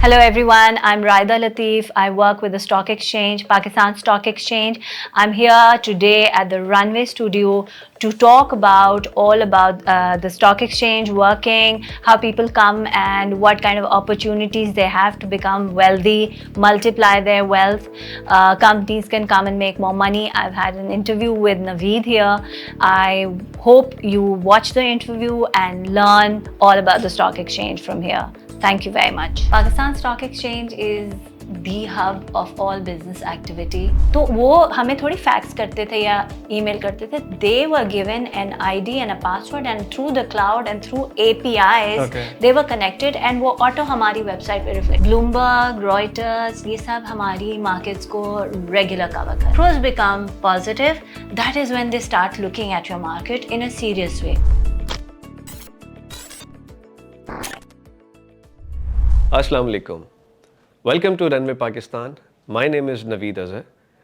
Hello everyone, I'm Raeda Latif. I work with the stock exchange, Pakistan Stock Exchange. I'm here today at the Runway studio to talk about all about the stock exchange working, how people come and what kind of opportunities they have to become wealthy, multiply their wealth. Companies can come and make more money. I've had an interview with Naveed here. I hope you watch the interview and learn all about the stock exchange from here. Thank you very much. Pakistan Stock Exchange is the hub of all business activity. तो वो हमें थोड़ी fax करते थे या email करते थे. They were given an ID and a password and through the cloud and through APIs they were connected and वो ऑटो हमारी वेबसाइट पे रिफ्लेक्ट. Bloomberg, Reuters ये सब हमारी मार्केट्स को रेगुलर कवर कर. Pros become positive. That is when they start looking at your market in a serious way. Assalamu alaikum. Welcome to Runway Pakistan. My name is Naveed Azhar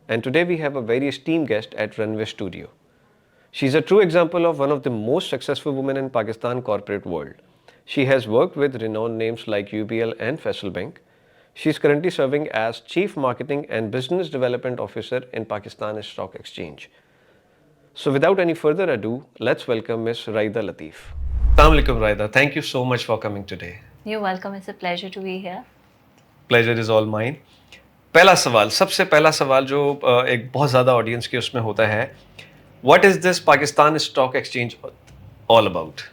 and today we have a very esteemed guest at Runway Studio. She's a true example of one of the most successful women in Pakistan corporate world. She has worked with renowned names like UBL and Faisal Bank. She is currently serving as Chief Marketing and Business Development Officer in Pakistan Stock Exchange. So without any further ado, let's welcome Ms. Raeda Latif. Assalamu alaikum Raeda. Thank you so much for coming today. You're welcome. It's a pleasure to be here. Pleasure is all mine. पहला सवाल, सबसे पहला सवाल जो एक बहुत ज़्यादा audience के उसमें होता है, What is this Pakistan Stock Exchange all about?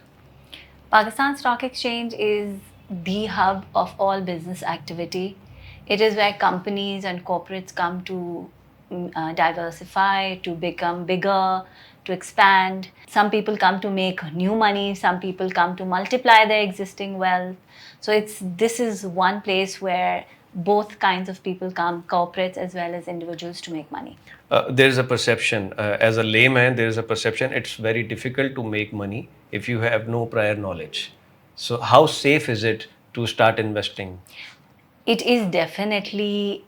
Pakistan Stock Exchange is the hub of all business activity. It is where companies and corporates come to diversify, to become bigger, to expand. Some people come to make new money, some people come to multiply their existing wealth. So this is one place where both kinds of people come, corporates as well as individuals, to make money. There is a perception, as a layman, there is a perception it's very difficult to make money if you have no prior knowledge. So how safe is it to start investing? It is definitely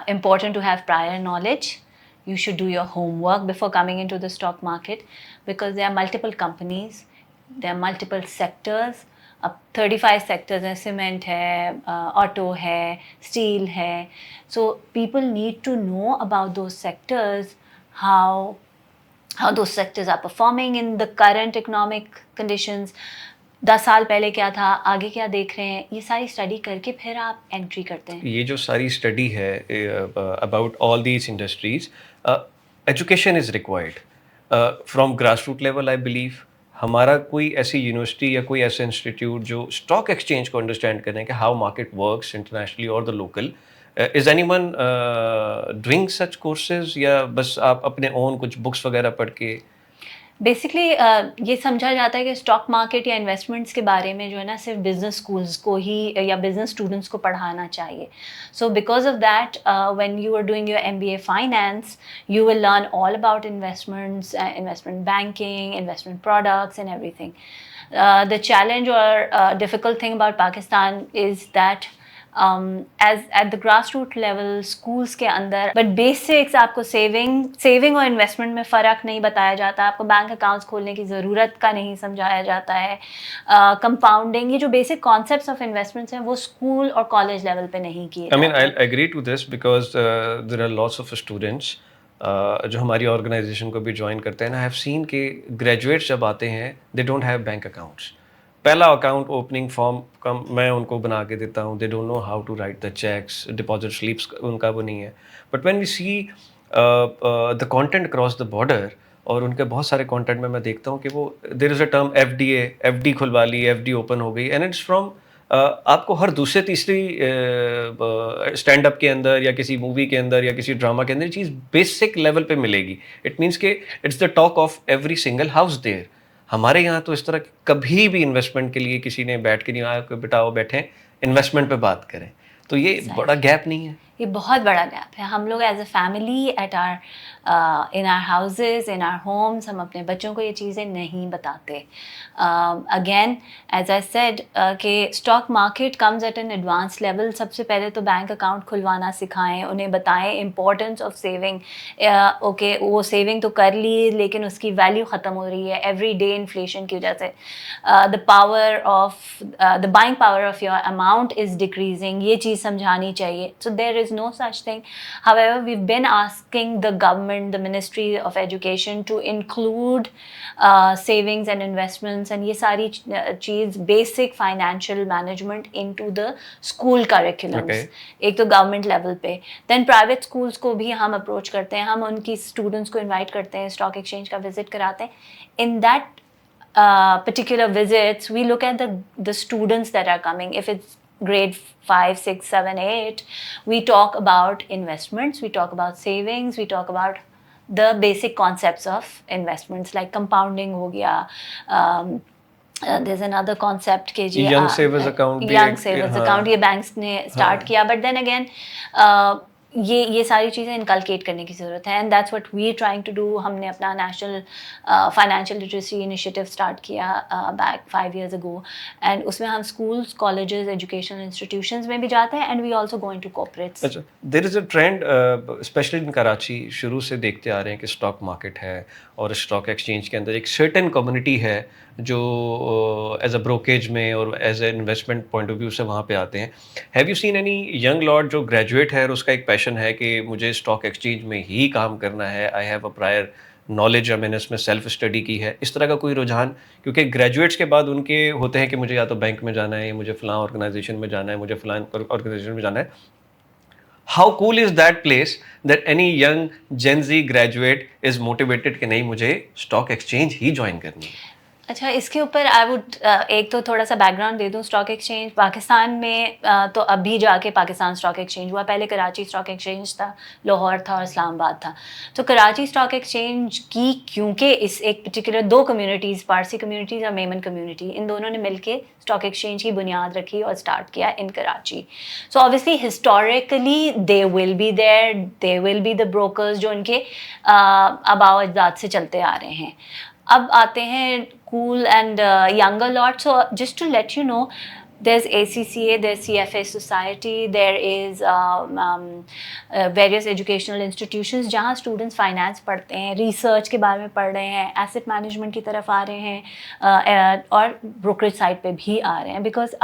important to have prior knowledge. You should do your homework before coming into the stock market because there are multiple companies, there are multiple sectors. अब 35 sectors हैं, cement है, auto है, steel है. So people need to know about those sectors, how those sectors are performing in the current economic conditions. 10 साल पहले क्या था, आगे क्या देख रहे हैं, ये सारी स्टडी करके फिर आप एंट्री करते हैं. ये जो सारी स्टडी है about all these industries, education is required from grassroot level. I believe हमारा कोई ऐसी यूनिवर्सिटी या कोई ऐसा इंस्टीट्यूट जो स्टॉक एक्सचेंज को अंडरस्टैंड करें कि हाउ मार्केट वर्क्स इंटरनेशनली और the local, is anyone doing such courses या बस आप अपने ओन कुछ बुक्स वगैरह पढ़ के? बेसिकली ये समझा जाता है कि स्टॉक मार्केट या इन्वेस्टमेंट्स के बारे में जो है ना सिर्फ बिजनेस स्कूल्स को ही या बिजनेस स्टूडेंट्स को पढ़ाना चाहिए. So because of that when you are doing your MBA finance you will learn all about investments, investment banking, investment products and everything. The challenge or difficult thing about Pakistan is that as at the grassroots level schools के अंदर but basics आपको saving और investment में फ़र्क नहीं बताया जाता, आपको बैंक अकाउंट्स खोलने की ज़रूरत का नहीं समझाया जाता है. Compounding, ये जो basic concepts of investments हैं वो school और college level पे नहीं किए. I mean, I agree to this because there are lots of students जो हमारी ऑर्गेनाइजेशन को भी ज्वाइन करते हैं ना. आई हैव सीन कि ग्रेजुएट्स जब आते हैं they don't have bank accounts. पहला अकाउंट ओपनिंग फॉर्म कम मैं उनको बना के देता हूँ. They don't know how to write the cheques, deposit slips उनका वो नहीं है. But when we see the content cross the border और उनके बहुत सारे कंटेंट में मैं देखता हूँ कि वो there is a term FD खुलवा ली, एफडी ओपन हो गई एंड इट्स फ्रॉम आपको हर दूसरे तीसरी स्टैंड अप के अंदर या किसी मूवी के अंदर या किसी ड्रामा के अंदर चीज़ बेसिक लेवल पे मिलेगी. इट मीन्स के it's the talk of every single house there. हमारे यहाँ तो इस तरह कभी भी इन्वेस्टमेंट के लिए किसी ने बैठ के नहीं आया कि बेटा वो बैठे इन्वेस्टमेंट पे बात करें. तो ये बड़ा गैप नहीं है? ये बहुत बड़ा गैप है। हम लोग as a family at our in our houses, in our homes, हम अपने बच्चों को ये चीज़ें नहीं बताते। अगेन एज आई सेड कि stock market comes at an advance level. सबसे पहले तो बैंक अकाउंट खुलवाना सिखाएं, उन्हें बताएं इम्पोर्टेंस ऑफ सेविंग। ओके, वो सेविंग तो कर ली लेकिन उसकी वैल्यू ख़त्म हो रही है एवरी डे इन्फ्लेशन की वजह से। The power of the buying power of your amount is decreasing, ये चीज़ समझानी चाहिए। So there is no such thing. However we been asking the government, the ministry of education to include savings and investments and ये सारी चीज़ basic financial management into the school curriculums. एक तो government level पे, then private schools को भी हम approach करते हैं, हम उनकी स्टूडेंट्स को इनवाइट करते हैं, स्टॉक एक्सचेंज का विजिट कराते हैं। In that particular visits, we look at the students that are coming. If it's grade 5, 6, 7, 8, we talk about investments, we talk about savings, we talk about the basic concepts of investments like compounding हो गया, there's another concept के जी young savers account भी young एक, savers हाँ, account ये banks ने start किया, but then again ये सारी चीज़ें इनकलकेट करने की ज़रूरत है and that's what we trying to do. हमने अपना national financial literacy initiative start किया बैक 5 years ago एंड उसमें हम स्कूल्स, कॉलेजेस, एजुकेशनल इंस्टीट्यूशंस में भी जाते हैं and we also going to corporates. अच्छा, there is a trend specially in Karachi, शुरू से देखते आ रहे हैं कि स्टॉक मार्केट है और स्टॉक एक्सचेंज के अंदर एक सर्टेन कम्युनिटी है जो एज अ ब्रोकेज में और as a investment point of view से वहाँ पे आते हैं। Have you seen any young lot जो ग्रेजुएट है और उसका एक पैशन है कि मुझे स्टॉक एक्सचेंज में ही काम करना है, I have a prior knowledge, मैंने इसमें सेल्फ स्टडी की है, इस तरह का कोई रुझान? क्योंकि ग्रेजुएट्स के बाद उनके होते हैं कि मुझे या तो बैंक में जाना है, या मुझे फ़लाँ ऑर्गेनाइजेशन में जाना है, मुझे फ़लाँ ऑर्गेनाइजेशन में जाना है। How cool is that place that any young Gen Z graduate is motivated कि नहीं, मुझे स्टॉक एक्सचेंज ही जॉइन करनी है? अच्छा, इसके ऊपर आई वुड एक तो थोड़ा सा बैकग्राउंड दे दूँ। स्टॉक एक्सचेंज पाकिस्तान में तो अभी जाके पाकिस्तान स्टॉक एक्सचेंज हुआ, पहले कराची स्टॉक एक्सचेंज था, लाहौर था और इस्लामाबाद था। तो कराची स्टॉक एक्सचेंज की क्योंकि इस एक पर्टिकुलर दो कम्युनिटीज़, पारसी कम्युनिटीज़ और मेमन कम्युनिटी, इन दोनों ने मिलके स्टॉक एक्सचेंज की बुनियाद रखी और स्टार्ट किया in Karachi. So obviously historically they will be there, they will be the brokers जो इनके आबाओ अजदाद से चलते आ रहे हैं। अब आते हैं cool and younger lot. So just to let you know, there's ACCA, there's CFA Society, there is various educational institutions जहाँ students finance पढ़ते हैं, research के बारे में पढ़ रहे हैं, asset management की तरफ आ रहे हैं और brokerage side पे भी आ रहे हैं, because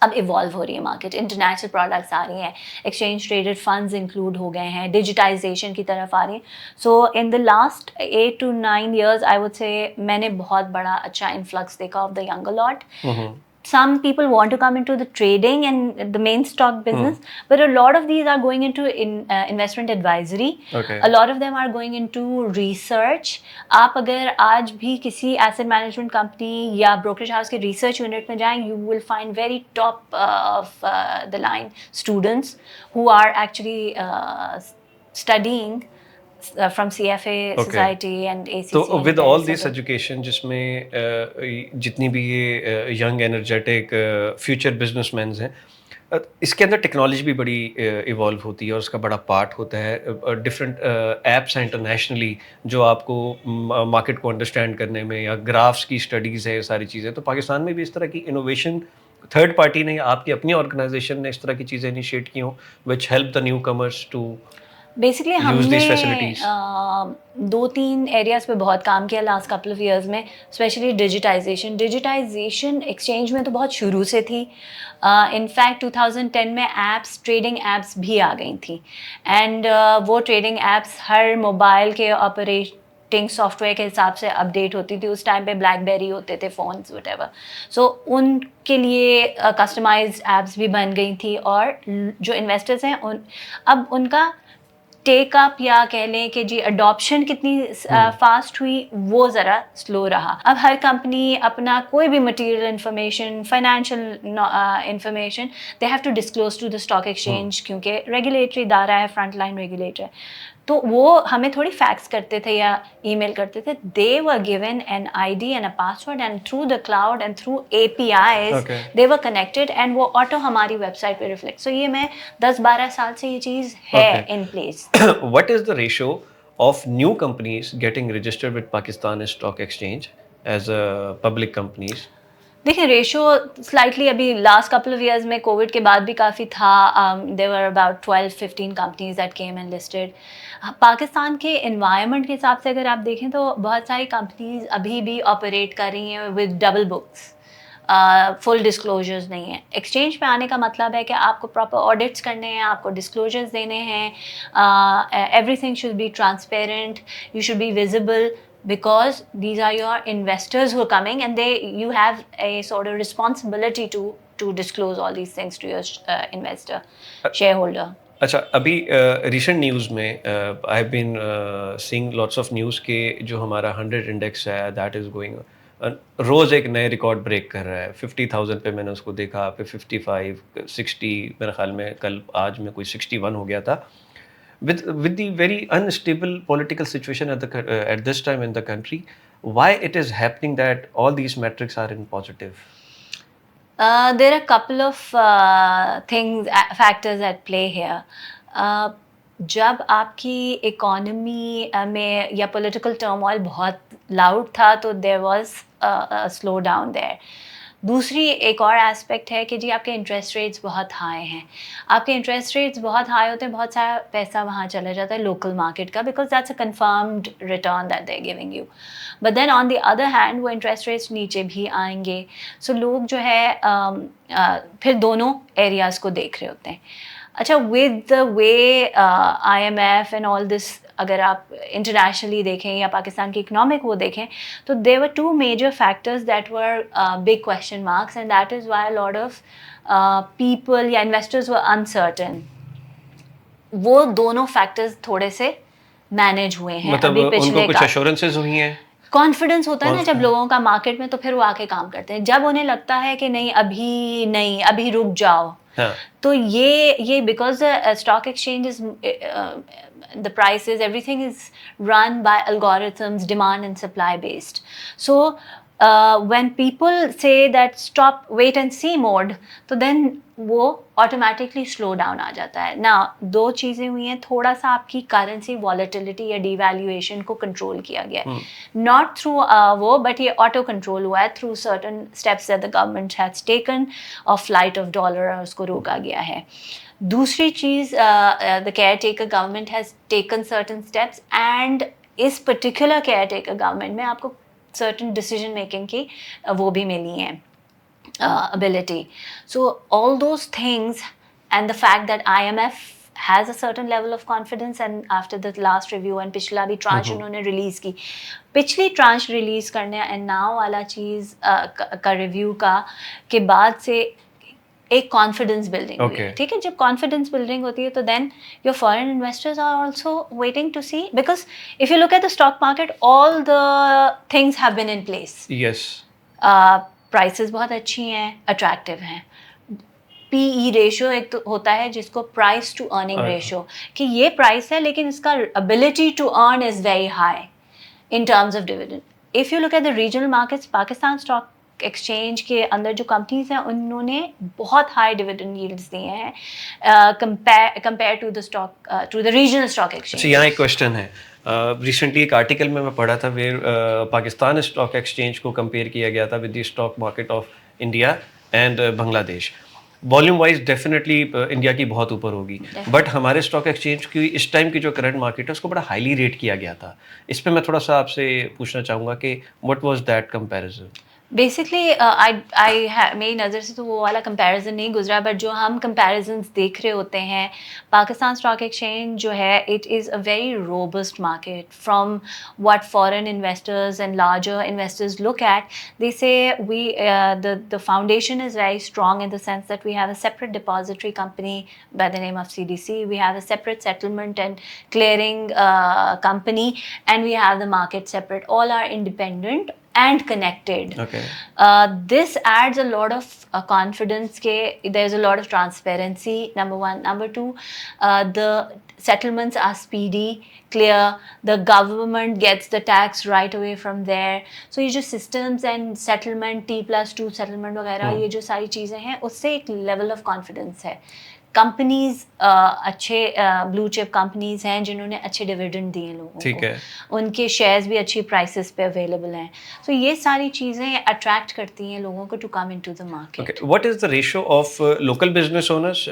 अब इवॉल्व हो रही है मार्केट, इंटरनेशनल प्रोडक्ट्स आ रही हैं, एक्सचेंज ट्रेडेड फंड्स इंक्लूड हो गए हैं, डिजिटाइजेशन की तरफ आ रही है। So in the last 8 to 9 years I would say मैंने बहुत बड़ा अच्छा इन्फ्लक्स देखा of the younger lot. Some people want to come into the trading and the main stock business, but a lot of these are going into investment advisory. Okay. A lot of them are going into research. आप अगर आज भी किसी asset management company या brokerage house के research unit में जाएं, you will find very top of the line students who are actually studying from CFA Society and ACCA. तो विद ऑल दिस एजुकेशन जिसमें जितनी भी ये यंग एनर्जेटिक फ्यूचर बिजनेसमैन हैं, इसके अंदर टेक्नोलॉजी भी बड़ी इवॉल्व होती है और उसका बड़ा पार्ट होता है। डिफरेंट ऐप्स हैं इंटरनेशनली जो आपको मार्केट को अंडरस्टैंड करने में, या ग्राफ्स की स्टडीज़ है, ये सारी चीज़ें। तो पाकिस्तान में भी इस तरह की इनोवेशन थर्ड पार्टी ने, आपकी अपनी ऑर्गेनाइजेशन ने इस तरह की चीज़ें इनिशिएट की हों which help the new commerce to basically हमने 2-3 एरियाज़ पे बहुत काम किया लास्ट कपल ऑफ ईयर्स में, स्पेशली डिजिटाइजेशन एक्सचेंज में तो बहुत शुरू से थी। इनफैक्ट 2010 में एप्स, ट्रेडिंग एप्स भी आ गई थी एंड वो ट्रेडिंग एप्स हर मोबाइल के ऑपरेटिंग सॉफ्टवेयर के हिसाब से अपडेट होती थी। उस टाइम पे ब्लैकबेरी होते थे फ़ोन्स वटेवर, सो उनके लिए कस्टमाइज्ड एप्स भी बन गई थी और जो इन्वेस्टर्स हैं अब उनका टेक अप या कह लें कि जी अडॉप्शन कितनी फास्ट हुई वो ज़रा स्लो रहा। अब हर कंपनी अपना कोई भी material information, financial information they have to disclose to the stock exchange, क्योंकि रेगुलेटरी इदारा है, फ्रंट लाइन रेगुलेटर है। तो वो हमें थोड़ी फैक्स करते थे या ईमेल करते थे. They were given an ID and a password and through the cloud and through APIs Okay. they were connected and वो ऑटो हमारी वेबसाइट पे रिफ्लेक्ट. सो ये मैं 10-12 साल से ये चीज़ है Okay. In place. What is the ratio of new companies getting registered with Pakistan Stock Exchange as public companies? देखिए रेशियो स्लाइटली अभी लास्ट कपल ऑफ इयर्स में कोविड के बाद भी काफ़ी था. There were about 12-15 companies that came and listed. Pakistan के environment के हिसाब से अगर आप देखें तो बहुत सारी कंपनीज अभी भी ऑपरेट कर रही हैं with double books. Full disclosures नहीं है. एक्सचेंज पे आने का मतलब है कि आपको प्रॉपर ऑडिट्स करने हैं, आपको डिस्क्लोजर्स देने हैं, everything should be transparent, you should be visible, because these are your investors who are coming and you have a sort of responsibility to disclose all these things to your investor, shareholder. अच्छा, अभी recent news में I have been seeing lots of news के जो हमारा 100 index है that is going रोज़ एक नए record break कर रहा है. 50,000 पे मैंने उसको देखा, पे 55, 60, मेरे ख्याल में कल आज में कोई 61 हो गया था. With the very unstable political situation at this time in the country, why it is happening that all these metrics are in positive? There are a couple of factors at play here. जब आपकी economy में या political turmoil बहुत loud था तो there was a slowdown there. दूसरी एक और एस्पेक्ट है कि जी आपके इंटरेस्ट रेट्स बहुत हाई हैं. आपके इंटरेस्ट रेट्स बहुत हाई होते हैं, बहुत सारा पैसा वहाँ चला जाता है लोकल मार्केट का, because that's a confirmed return that they are giving you. But then on the other hand वो इंटरेस्ट रेट्स नीचे भी आएंगे. सो लोग जो है फिर दोनों एरियाज़ को देख रहे होते हैं. अच्छा, with the way IMF and all this, अगर आप इंटरनेशनली देखें या पाकिस्तान की इकनॉमिक वो देखें तो there were two major factors that were big question marks and that is why lot of people या इन्वेस्टर्स वर अनसर्टन. वो दोनों फैक्टर्स थोड़े से मैनेज हुए हैं. मतलब अभी पिछले उनको कुछ एश्योरेंसेस हुई हैं, कॉन्फिडेंस होता है ना जब लोगों का मार्केट में, तो फिर वो आके काम करते हैं. जब उन्हें लगता है कि नहीं अभी रुक जाओ, हाँ. तो ये because stock exchange is the prices, everything is run by algorithms, demand and supply based. So when people say that stop, wait and see mode, तो then वो automatically slow down आ जाता है. Now दो चीज़ें हुई हैं. थोड़ा सा आपकी currency volatility या devaluation को control किया गया है, not through वो, but ये auto control हुआ है through certain steps that the government has taken of flight of dollar, उसको रोका गया है. दूसरी चीज़, the caretaker government has taken certain steps and इस particular caretaker government में आपको certain decision making की वो भी मिली हैं ability. So all those things and the fact that IMF has a certain level of confidence and after the last review and पिछला भी tranche उन्होंने release की, पिछली tranche release करने and now वाला चीज़ का review का के बाद से एक कॉन्फिडेंस बिल्डिंग हुई है. ठीक है, जब कॉन्फिडेंस बिल्डिंग होती है तो then your foreign investors are also waiting to see, because if you look at the stock market all the things have been in place. Yes, prices बहुत अच्छी हैं, अट्रैक्टिव हैं. PE रेशियो एक तो होता है जिसको प्राइस टू अर्निंग रेशियो, कि ये प्राइस है लेकिन इसका ability to earn is very high in terms of dividend. If you look at the regional markets, Pakistan stock exchange के अंदर जो कंपनीज हैं उन्होंने बहुत हाई डिविडेंड यील्ड्स दिए हैं compare to the stock to the regional stock exchange. यहाँ एक क्वेश्चन है. रिसेंटली एक आर्टिकल में मैं पढ़ा था वेयर पाकिस्तान स्टॉक एक्सचेंज को कंपेयर किया गया था with the stock market of India and Bangladesh. Volume wise definitely India की बहुत ऊपर होगी, बट हमारे स्टॉक एक्सचेंज की इस टाइम की जो करंट मार्केट है उसको बड़ा हाईली रेट किया गया था. इस पर मैं थोड़ा सा आपसे पूछना चाहूँगा कि what was that comparison. Basically मेरी नज़र से तो वो वाला कंपैरिजन नहीं गुजरा, बट जो हम कंपैरिजन्स देख रहे होते हैं, पाकिस्तान स्टॉक एक्सचेंज जो है it is a very robust market from what foreign investors and larger investors look at. They say we the foundation is very strong in the sense that we have a separate depository company by the name of CDC, we have a separate settlement and clearing company, and we have the market separate. All are independent and connected. Okay. This adds a lot of confidence. There's a lot of transparency, number one. Number two, the settlements are speedy, clear, the government gets the tax right away from there. So ये जो systems and settlement, T+2 settlement वगैरह, ये जो सारी चीज़ें हैं, उससे एक level of confidence है. कंपनीज अच्छे ब्लू चिप कंपनीज हैं जिन्होंने अच्छे डिविडेंड दिए लोगों ठीक को, है. उनके शेयर्स भी अच्छी प्राइसेस पे अवेलेबल हैं. सो ये सारी चीज़ें अट्रैक्ट करती हैं लोगों को to come into the market. Okay. What is the ratio of local business owners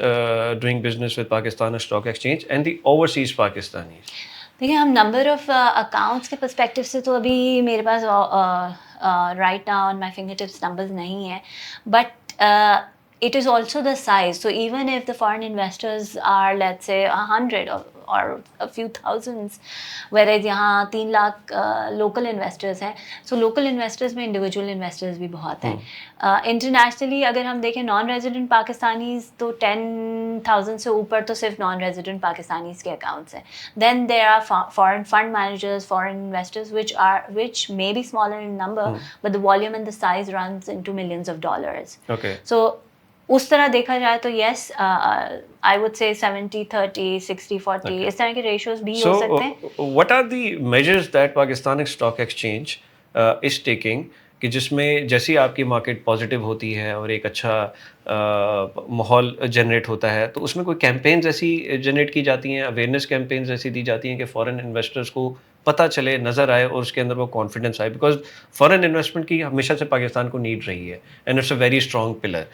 doing business with Pakistan Stock Exchange and the overseas Pakistanis? देखिए, हम नंबर ऑफ अकाउंट्स के पर्सपेक्टिव से तो अभी मेरे पास right now on my fingertips numbers नहीं है, but it is also the size. So even if the foreign investors are, let's say, 100 or a few thousands, whereas यहाँ 3 लाख local investors हैं, so local investors में individual investors भी बहुत हैं. Internationally अगर हम देखें non-resident Pakistanis, तो 10,000 से ऊपर तो सिर्फ non-resident Pakistanis के accounts हैं. Then there are foreign fund managers, foreign investors, which may be smaller in number, but the volume and the size runs into millions of dollars. Okay. So उस तरह देखा जाए तो yes, I would say 70-30, 60-40, इस तरह के ratios भी हो सकते हैं. What are the measures that Pakistan Stock Exchange is taking कि जिसमें जैसी आपकी मार्केट पॉजिटिव होती है और एक अच्छा माहौल जनरेट होता है, तो उसमें कोई कैंपेन्स ऐसी जनरेट की जाती हैं, अवेयरनेस कैंपेन्स ऐसी दी जाती हैं कि फॉरेन इन्वेस्टर्स को पता चले, नज़र आए और उसके अंदर वो कॉन्फिडेंस आए, बिकॉज फॉरेन इन्वेस्टमेंट की हमेशा से पाकिस्तान को नीड रही है and it's a very strong pillar.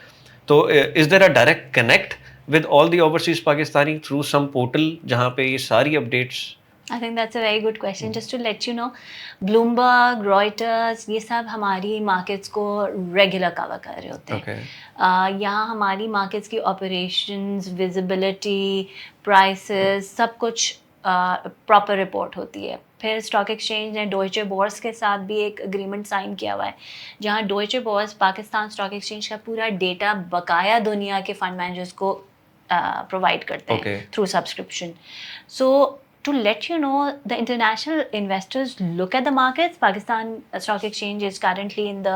तो is there a direct connect with all the overseas Pakistani through some portal जहाँ पे ये सारी updates? I think that's a very good question. Just to let you know, Bloomberg, Reuters, ये सब हमारी markets को regular cover कर रहे होते हैं. Okay. यहाँ हमारी मार्केट्स की ऑपरेशंस, विजिबिलिटी, प्राइसेस, सब कुछ प्रॉपर रिपोर्ट होती है. फिर स्टॉक एक्सचेंज ने डॉइचे बोर्स के साथ भी एक एग्रीमेंट साइन किया हुआ है, जहाँ Deutsche Borse Pakistan stock exchange का पूरा डेटा बकाया दुनिया के फंड मैनेजर्स को प्रोवाइड करते हैं through subscription. So to let you know, the international investors look at the markets. Pakistan Stock Exchange is currently in the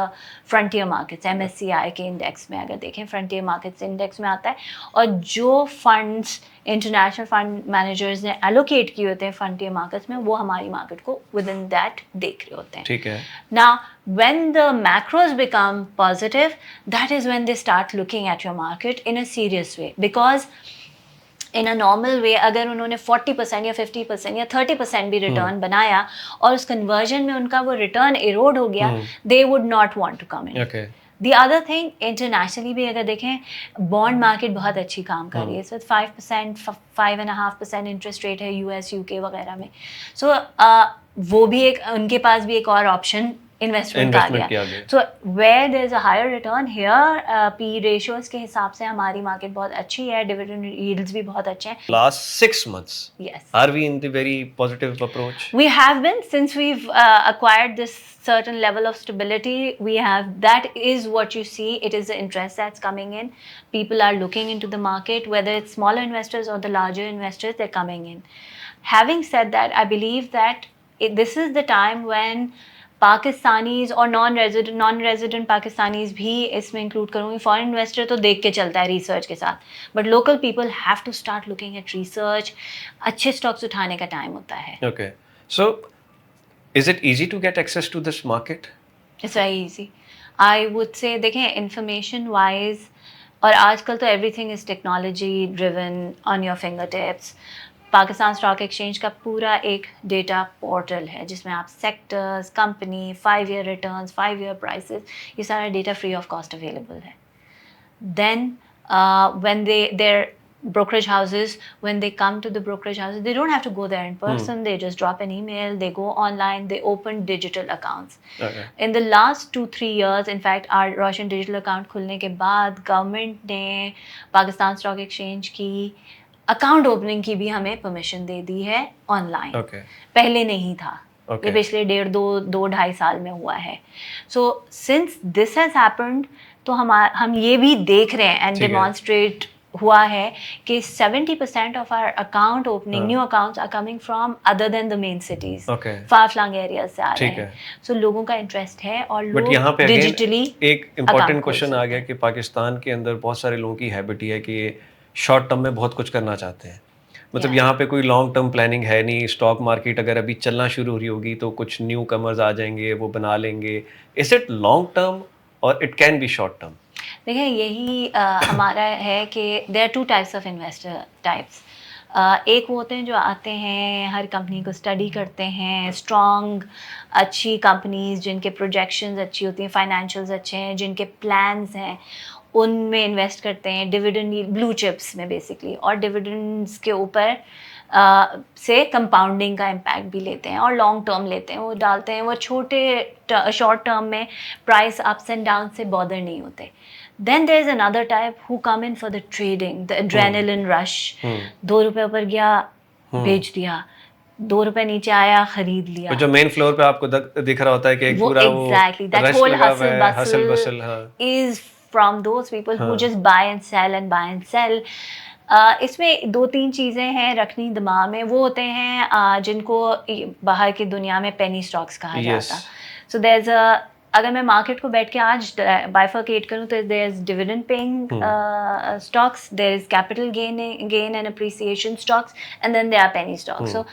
frontier markets, MSCI के index में अगर देखें frontier markets इंडेक्स में आता है, और जो funds international fund managers ने allocate किए होते हैं frontier markets में, वो हमारी market को within that देख रहे होते हैं. ठीक है. Now when the macros become positive, that is when they start looking at your market in a serious way, because in a normal way अगर उन्होंने 40% या 50% या 30% भी रिटर्न बनाया और उस कन्वर्जन में उनका वो रिटर्न इरोड हो गया, they would not want to come in. The other thing, internationally भी अगर देखें, बॉन्ड मार्केट बहुत अच्छी काम कर रही है. सो 5%, 5.5% इंटरेस्ट रेट है यूएस, यूके वगैरह में. सो वो भी एक, उनके पास भी एक और ऑप्शन इन्वेस्टमेंट आ गया. So where there is a higher return here, P ratios के हिसाब से हमारी मार्केट बहुत अच्छी है, डिविडेंड यील्ड्स भी बहुत अच्छे हैं. Last 6 months, yes, are we in the very positive approach? We have been, since we've acquired this certain level of stability. We have, that is what you see, it is the interest that's coming in. People are looking into the market, whether it's smaller investors or the larger investors, they're coming in. Having said that, I believe that this is the time when Pakistanis और non resident Pakistanis भी इसमें include करूँगी. Foreign investor तो देख के चलता है research के साथ, but local people have to start looking at research. अच्छे स्टॉक्स उठाने का टाइम होता है. Okay, so is it easy to get access to this market? It's very easy, I would say. देखें, इंफॉर्मेशन वाइज, और आजकल तो everything is technology driven on your finger tips. Pakistan stock exchange का पूरा एक डेटा पोर्टल है जिसमें आप sectors, company, 5 year returns, 5 year prices, ये सारा data free of cost available है. Then when there brokerage houses, when they come to the brokerage houses, they don't have to go there in person. They just drop an email, they go online, they open digital accounts. Okay. In the last 2-3 years, in fact, our Russian digital account खुलने के बाद government ने Pakistan stock exchange की account opening की भी हमें permission दे दी है online. पहले नहीं था. ये पिछले 1.5-2 साल में हुआ है. So since this has happened, तो हम ये भी देख रहे हैं एंड डेमोन्स्ट्रेट हुआ है कि 70% of our account opening, new accounts are coming from other than the main cities, far flung areas से आ रहे हैं. सो लोगों का इंटरेस्ट है और लोग डिजिटली. एक इम्पोर्टेंट क्वेश्चन आ गया कि पाकिस्तान के अंदर बहुत सारे लोगों की हैबिट है कि शॉर्ट टर्म में बहुत कुछ करना चाहते हैं. मतलब Yeah. यहाँ पे कोई लॉन्ग टर्म प्लानिंग है नहीं, स्टॉक मार्केट अगर अभी चलना शुरू हो रही होगी तो कुछ न्यू कमर्स आ जाएंगे, वो बना लेंगे। इज इट लॉन्ग टर्म और it can be short term? देखिए यही हमारा है कि there are two types of investor types. एक वो होते हैं जो आते हैं, हर कंपनी को स्टडी करते हैं, स्ट्रॉन्ग अच्छी कंपनीज जिनके प्रोजेक्शंस अच्छी होती हैं, फाइनेंशियल्स अच्छे हैं, जिनके प्लान्स हैं, उनमें इन्वेस्ट करते हैं, डिविडेंड ब्लू चिप्स में बेसिकली, और डिविडेंड्स के ऊपर से कंपाउंडिंग का इम्पैक्ट भी लेते हैं और लॉन्ग टर्म लेते हैं, वो डालते हैं। वो छोटे शॉर्ट टर्म में प्राइस अप्स एंड डाउन से बॉदर नहीं होते। Then there is another type who come in for the trading, the adrenaline rush. 2 रुपए ऊपर गया, बेच दिया, 2 रुपए नीचे आया, खरीद लिया। और जो मेन फ्लोर पे आपको दिख रहा होता है कि एक वो पूरा exactly that रश whole लगा हुआ hustle है, हसल bustle बसल। हाँ is from those people who हाँ just buy and sell and buy and sell. इसमें 2-3 चीज़ें हैं रखनी दिमाग में। वो होते हैं जिनको बाहर की दुनिया में पेनी स्टॉक्स कहा यस जाता। सो देयर इज अ, अगर मैं मार्केट को बैठ के आज बाइफरकेट करूँ तो there is dividend paying stocks, there is capital gain and appreciation stocks, and then there are penny stocks. सो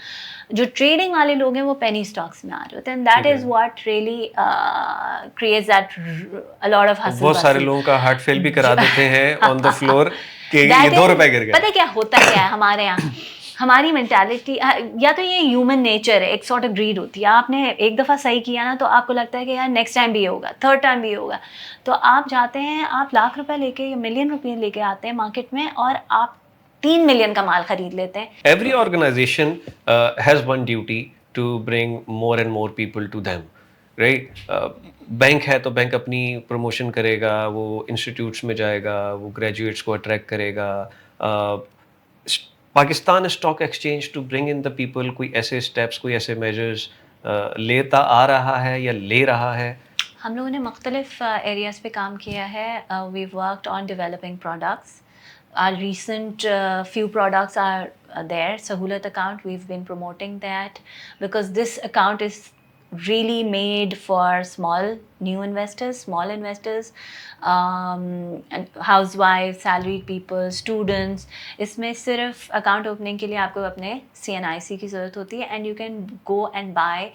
जो ट्रेडिंग वाले लोग हैं वो पेनी स्टॉक्स में आ रहे होते हैं, and that is what really creates that a lot of hustle. बहुत सारे लोगों का हार्ट फेल भी करा देते हैं ऑन द फ्लोर कि ये 2 रुपए गिर गए। पता है क्या होता क्या है हमारे यहाँ? हमारी मेंटालिटी, या तो ये ह्यूमन नेचर है, एक सॉर्ट ऑफ ग्रीड होती है। आपने एक दफ़ा सही किया ना तो आपको लगता है कि यार नेक्स्ट टाइम भी ये होगा, थर्ड टाइम भी ये होगा। तो आप जाते हैं, आप लाख रुपए लेके या मिलियन रुपये लेके आते हैं मार्केट में, और आप 3 मिलियन का माल खरीद लेते हैं। Every organization has one duty to bring more and more people to them, right? Bank है तो बैंक अपनी प्रमोशन करेगा, वो इंस्टीट्यूट्स में जाएगा, वो ग्रेजुएट्स को अट्रैक्ट करेगा। Pakistan stock exchange to bring in the people, कोई ऐसे स्टेप्स, कोई ऐसे मेजर्स लेता आ रहा है या ले रहा है? हम लोगों ने मुख्तलिफ एरियाज़ पे काम किया है। We worked on developing products. Our recent few products are there. Sahulat account, we've been promoting that because this account is really made for small new investors, small investors, and housewives, salaried people, students. इसमें सिर्फ account opening के लिए आपको अपने CNIC की ज़रूरत होती है, and you can go and buy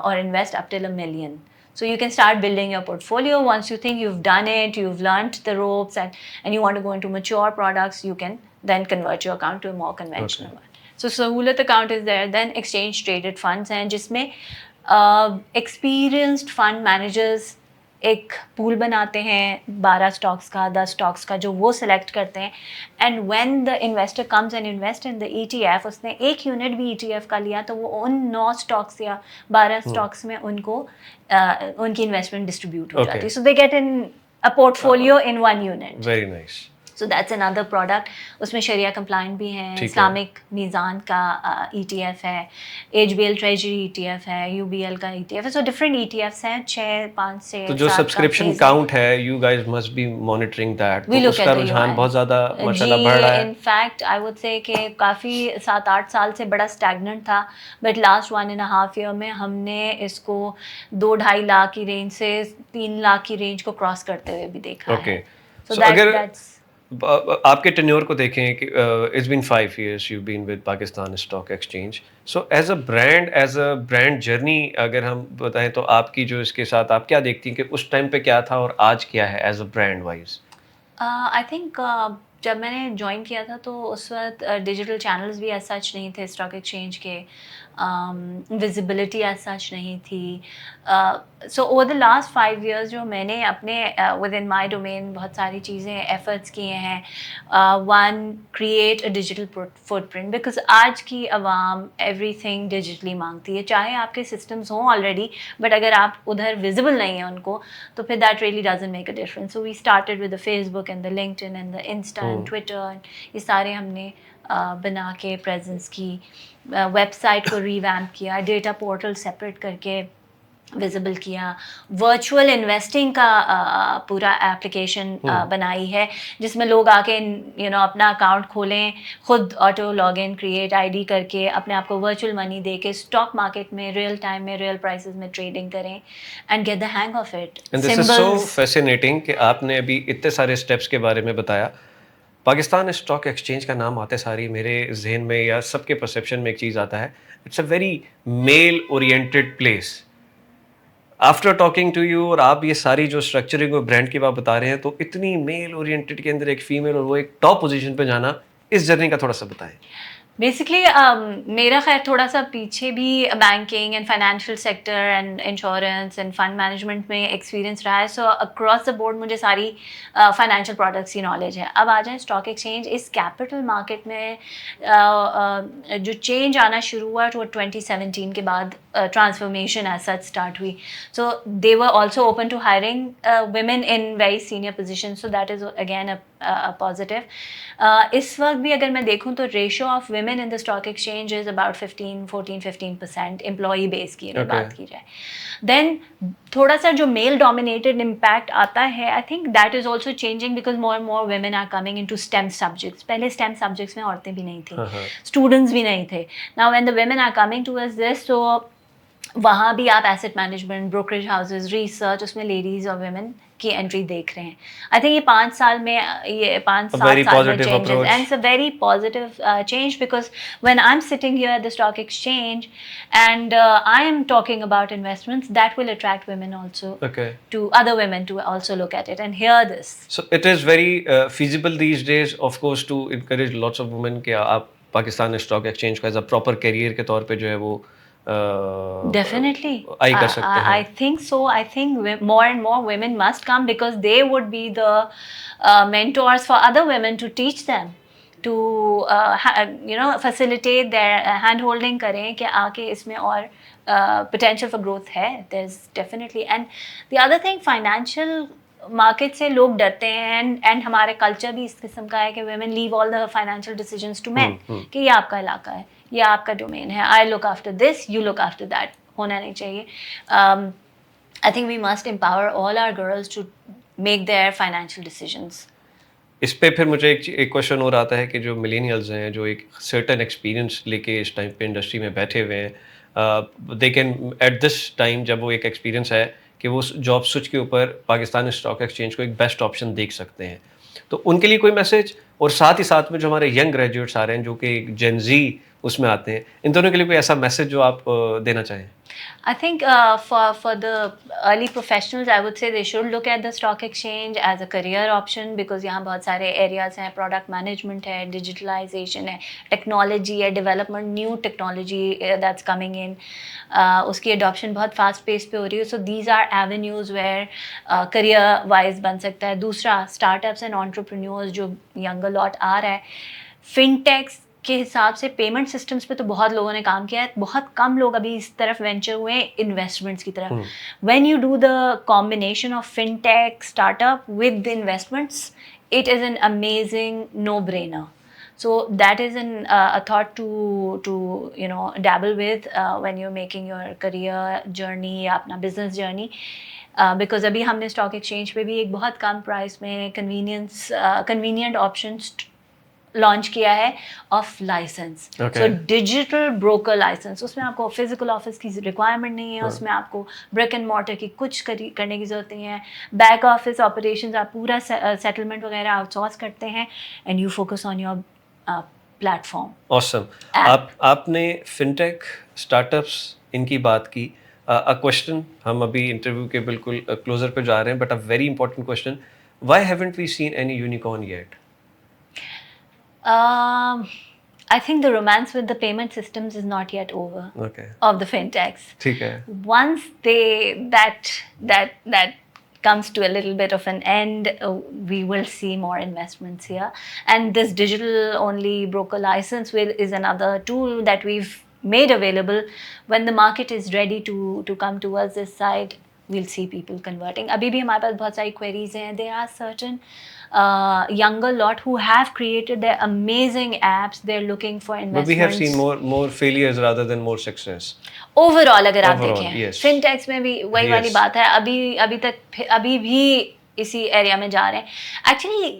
or invest up till $1 million. So you can start building your portfolio. Once you think you've done it, you've learned the ropes, and you want to go into mature products, you can then convert your account to a more conventional one. So Sahulat account is there. Then exchange traded funds हैं जिसमें experienced fund managers एक pool बनाते हैं 12 stocks का, 10 stocks का, जो वो select करते हैं। And when the investor comes and invest in the ETF, उसने एक यूनिट भी ETF का लिया तो वो उन 9 स्टॉक्स या 12 स्टॉक्स में उनको उनकी इन्वेस्टमेंट डिस्ट्रीब्यूट हो जाती है। So they get in a portfolio in 1 unit. Very nice. So that's another product. उसमें शरिया कंप्लाइंट भी है, इस्लामिक मीज़ान का ETF है, HBL ट्रेजरी ETF है, UBL का ETF है। सो डिफरेंट ETFs हैं, 6, 5 से 7। तो जो सब्सक्रिप्शन काउंट है, you guys must be monitoring that, तो उसका रुझान बहुत ज़्यादा माशाल्लाह बढ़ रहा है। इनफैक्ट आई वुड से कि काफ़ी 7-8 साल से बड़ा स्टैग्नेंट था, बट लास्ट 1.5 ईयर में हमने इसको 2-2.5 लाख की रेंज से 3 लाख की रेंज को क्रॉस करते हुए भी देखा है। सो अगर आपके टेन्योर को देखें कि it's been 5 years you been with Pakistan stock exchange, so as a brand journey अगर हम बताएं तो आपकी जो इसके साथ आप क्या देखती हैं कि उस टाइम पे क्या था और आज क्या है as a brand wise? I think जब मैंने ज्वाइन किया था तो उस वक्त डिजिटल चैनल्स भी एज सच नहीं थे स्टॉक एक्सचेंज के, विजिबिलिटी एज सच नहीं थी। So over the last 5 years जो मैंने अपने विद इन माई डोमेन बहुत सारी चीज़ें एफर्ट्स किए हैं। One, create a digital footprint, because आज की आवाम एवरीथिंग डिजिटली मांगती है, चाहे आपके सिस्टम्स हों ऑलरेडी, बट अगर आप उधर विजिबल नहीं हैं उनको तो फिर that really doesn't make a difference. So we started with the Facebook and the LinkedIn and the Insta and Twitter, ये सारे हमने बना के प्रेजेंस की, वेबसाइट को रिवैम्प किया, डेटा पोर्टल सेपरेट करके विजिबल किया, वर्चुअल इन्वेस्टिंग का पूरा एप्लीकेशन बनाई है जिसमें लोग आके अपना अकाउंट खोलें, खुद ऑटो लॉगिन क्रिएट आईडी करके अपने आप को वर्चुअल मनी दे के स्टॉक मार्केट में रियल टाइम में रियल प्राइसेस में ट्रेडिंग करें and get the hang of it. And this is so fascinating कि आपने अभी इतने सारे स्टेप्स के बारे में बताया। पाकिस्तान स्टॉक एक्सचेंज का नाम आते सारी मेरे जहन में या सबके परसेप्शन में एक चीज़ आता है, it's a very male oriented place. After talking to you और आप ये सारी जो स्ट्रक्चरिंग और ब्रांड की बात बता रहे हैं, तो इतनी मेल ओरिएंटेड के अंदर एक फीमेल और वो एक टॉप पोजीशन पे जाना, इस जर्नी का थोड़ा सा बताएं। बेसिकली मेरा खैर थोड़ा सा पीछे भी banking and financial sector and insurance end fund management में एक्सपीरियंस रहा है, सो अक्रॉस द बोर्ड मुझे सारी फाइनेंशियल प्रोडक्ट्स की नॉलेज है। अब आ जाए स्टॉक एक्सचेंज, इस कैपिटल मार्केट में जो चेंज आना शुरू हुआ वो 2017 के बाद ट्रांसफॉर्मेशन एज सच स्टार्ट हुई। So they were also open to hiring women in very senior positions, so that is again a positive. इस वक्त भी अगर मैं देखूं तो ratio of women in the stock exchange is about 15% employee base की अगर बात की जाए। देन थोड़ा सा जो मेल डोमिनेटेड इम्पैक्ट आता है, I think that is also changing because more and more women are coming into STEM subjects. पहले स्टेम सब्जेक्ट्स में औरतें भी नहीं थी, स्टूडेंट्स भी नहीं थे। Now when the women are coming towards this, so वहाँ भी आप asset management, brokerage houses, research, उसमें लेडीज और वेमेन की एंट्री देख रहे हैं। आई थिंक ये 5 साल में, ये 5-7 साल में changes, and it's a very positive change because when I am sitting here eight the stock exchange and I am talking about investments, that will attract women also to other women to also look at it and hear this. So it is very feasible these days, of course, to encourage lots of women कि आप Pakistan stock exchange को as a proper career के तौर पे जो है वो Definitely. आई कर सकते हैं। I think so. I think more and more women must come because they would be the mentors for other women to teach them to facilitate their hand holding करें कि आके इसमें और potential for growth है। There's definitely, and the other thing, financial market से लोग डरते हैं एंड हमारे कल्चर भी इस किस्म का है कि women leave all the financial decisions to men, कि ये आपका इलाका है, ये आपका डोमेन है, I look after this, you look after that, होना नहीं चाहिए। I think we must empower all our girls to make their financial decisions. इस पे फिर मुझे एक क्वेश्चन और आता है कि जो मिलेनियल्स हैं, जो एक सर्टेन एक्सपीरियंस लेके इस टाइम पे इंडस्ट्री में बैठे हुए हैं, they can at this time, जब वो एक एक्सपीरियंस है कि वो जॉब स्विच के ऊपर पाकिस्तान स्टॉक एक्सचेंज को एक बेस्ट ऑप्शन देख सकते हैं, तो उनके लिए कोई मैसेज, और साथ ही साथ में जो हमारे यंग ग्रेजुएट्स आ रहे हैं जो कि जेन जी उसमें आते हैं, इन दोनों के लिए कोई ऐसा मैसेज जो आप देना चाहें? I think for the early professionals, I would say they should look at the stock exchange as a career option because यहाँ बहुत सारे areas हैं, product management है, digitalization है, technology है, development, new technology that's coming in, उसकी adoption बहुत fast pace पे हो रही है, so these are avenues where career wise बन सकता है। दूसरा, startups and entrepreneurs जो younger lot आ रहा है, fintechs के हिसाब से पेमेंट सिस्टम्स पे तो बहुत लोगों ने काम किया है, बहुत कम लोग अभी इस तरफ वेंचर हुए हैं इन्वेस्टमेंट्स की तरफ। When you do the combination of fintech startup with the investments, it is an amazing no brainer. So that is an uh thought to dabble with when you're making your career journey या अपना business journey, because अभी हमने stock exchange पे भी एक बहुत कम price में कन्वीनियंट ऑप्शन लॉन्च किया है of license. So digital broker license, उसमें आपको फिजिकल ऑफिस की रिक्वायरमेंट नहीं है, उसमें आपको ब्रिक एंड मॉर्टर की कुछ करने की ज़रूरत नहीं है, बैक ऑफिस ऑपरेशंस आप पूरा सेटलमेंट वगैरह आउटसोर्स करते हैं and you focus on your platform. Awesome. आपने फिनटेक स्टार्टअप्स इनकी बात की, अ क्वेश्चन, हम अभी इंटरव्यू के बिल्कुल क्लोजर पे जा रहे हैं, but a very important question, why haven't we seen any unicorn yet? I think the romance with the payment systems is not yet over. Okay. Of the fintechs. ठीक है। Once that comes to a little bit of an end, we will see more investments here. And this digital only broker license is another tool that we've made available. When the market is ready to come towards this side, we'll see people converting. अभी भी हमारे पास बहुत सारी queries हैं. There are certain younger lot who have created their amazing apps. They're looking for investments. But we have seen more failures rather than more success. Overall अगर आप देखें, yes. fintechs में भी वही वाली बात है, अभी भी इसी एरिया में जा रहे हैं actually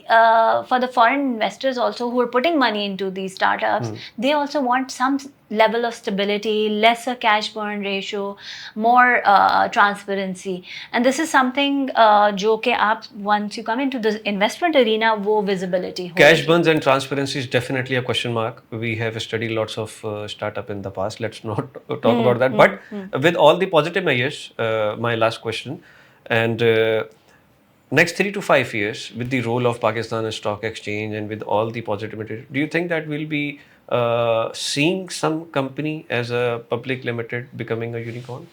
for the foreign investors also who are putting money into these startups they also want some level of stability, lesser cash burn ratio, more transparency, and this is something जो कि आप once you come into the investment arena वो visibility हो Cash burns and transparency is definitely a question mark. We have studied lots of startup in the past. Let's not talk about that. But with all the positive measures, my last question, and next 3 to 5 years, with the role of Pakistan Stock Exchange and with all the positivity, do you think that we'll be seeing some company as a public limited becoming a unicorn?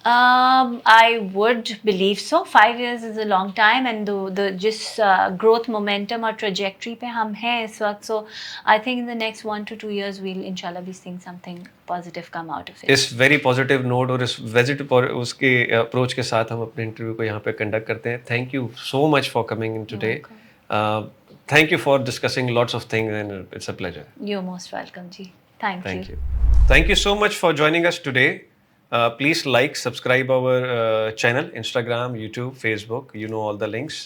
I would believe so. 5 years is a long time, and the just growth momentum or trajectory पे हम हैं इस वक्त. So I think in the next 1 to 2 years we'll inshallah be seeing something positive come out of it. इस very positive note और इस visit उसके approach के साथ हम अपने इंटरव्यू को यहाँ पे कंडक्ट करते हैं. Thank you so much for coming in today. Thank you for discussing lots of things and it's a pleasure. You're most welcome, जी. Thank Thank you. you. Thank you so much for joining us today. Please like, subscribe our channel, Instagram, YouTube, Facebook. You know all the links.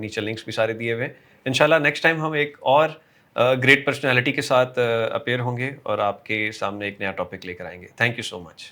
नीचे links भी सारे दिए हुए हैं. इंशाल्लाह next time हम एक और ग्रेट पर्सनैलिटी के साथ अपेयर होंगे और आपके सामने एक नया टॉपिक लेकर आएंगे. Thank you so much.